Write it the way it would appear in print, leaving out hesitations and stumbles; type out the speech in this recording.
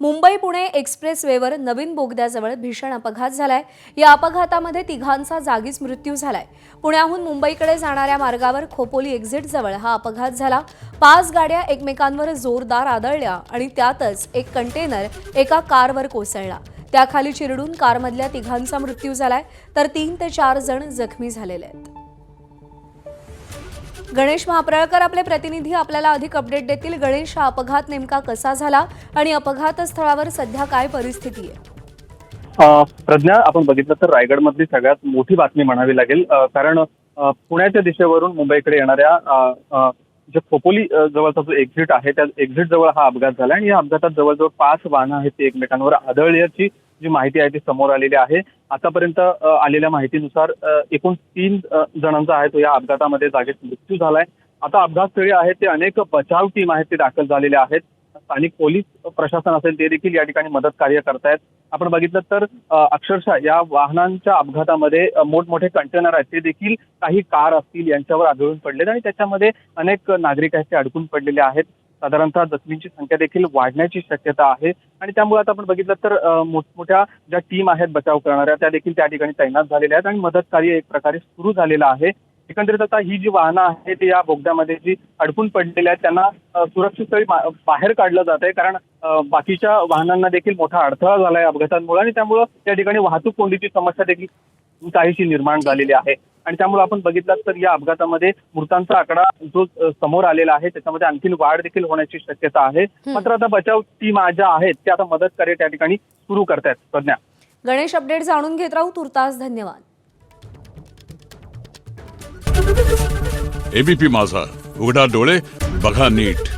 Mumbai Pune express वेवर नवीन बोगद्याजवळ भीषण अपघात झालाय। या अपघातामध्ये तिघांचा जागीच मृत्यू झालाय। पुण्याहून मुंबईकडे जाणाऱ्या मार्गावर खोपोली एक्झिट जवळ हा अपघात झाला। 5 गाड्या एकमेकांवर जोरदार आदळल्या आणि त्यातच एक कंटेनर एका कारवर कोसळला। त्याखाली चिरडून कारमधल्या तिघांचा मृत्यू झालाय, तर 3 ते 4 जण जखमी झालेले आहेत। गणेश महाप्रळकर आपले प्रतिनिधी आपल्याला अधिक अपडेट देतील। गणेश, हा अपघात नेमका कसा झाला आणि अपघातस्थळावर सध्या काय परिस्थिती आहे? प्रज्ञा, आपण बघितलं तर रायगडमधली सगळ्यात मोठी बातमी म्हणावी लागेल, कारण पुण्याच्या दिशेवरून मुंबईकडे येणाऱ्या जे खोपोली जवळचा जो एक्झिट आहे त्या एक्झिट जवळ हा अपघात झाला आणि या अपघातात जवळजवळ 5 वाहनं आहेत ती एकमेकांवर आदळल्याची जी माहिती आहे ती समोर आलेली आहे। आतापर्यंत आलेल्या माहितीनुसार एकूण 3 जणांचा आहे तो या अपघातामध्ये जागीच मृत्यू झालाय। आता अपघातस्थळी आहेत ते अनेक बचाव टीम आहेत ते दाखल झालेले आहेत। स्थानिक पोलीस प्रशासन असेल ते देखील या ठिकाणी मदत कार्य करतायत। आपण बघितलं तर अक्षरशः या वाहनांच्या अपघातामध्ये मोठमोठे कंटेनर आहेत ते देखील काही कार असतील यांच्यावर आदळून पडलेत आणि त्याच्यामध्ये अनेक नागरिक आहेत ते अडकून पडलेले आहेत। साधारणतः जखमींची संख्या देखील वाढण्याची शक्यता आहे आणि त्यामुळे आता आपण बघितलं तर मोठमोठ्या ज्या टीम आहेत बचाव करणाऱ्या त्या देखील त्या ठिकाणी तैनात झालेल्या आहेत आणि मदत कार्य एक प्रकारे सुरू झालेलं आहे। एकंदरीत आता ही जी वाहनं आहेत या बोगद्यामध्ये जी अडकून पडलेली आहेत त्यांना सुरक्षित स्थळी बाहेर काढलं जात आहे, कारण बाकीच्या वाहनांना देखील मोठा अडथळा झाला आहे अपघातांमुळे आणि त्यामुळे त्या ठिकाणी वाहतूक कोंडीची समस्या देखील काहीशी निर्माण झालेली आहे। आणि त्यामुळे आपण बघितलं तर या अपघातामध्ये मृतांचा आकडा जो समोर आलेला आहे त्याच्यामध्ये आणखी वाढ देखील होण्याची शक्यता आहे। मात्र आता बचाव टीम ज्या आहेत त्या आता मदत कार्य त्या ठिकाणी सुरू करतायत। प्रज्ञा, गणेश, अपडेट जाणून घेत राहू। तुर्तास धन्यवाद। एबीपी माझा, उघडा डोळे बघा नीट।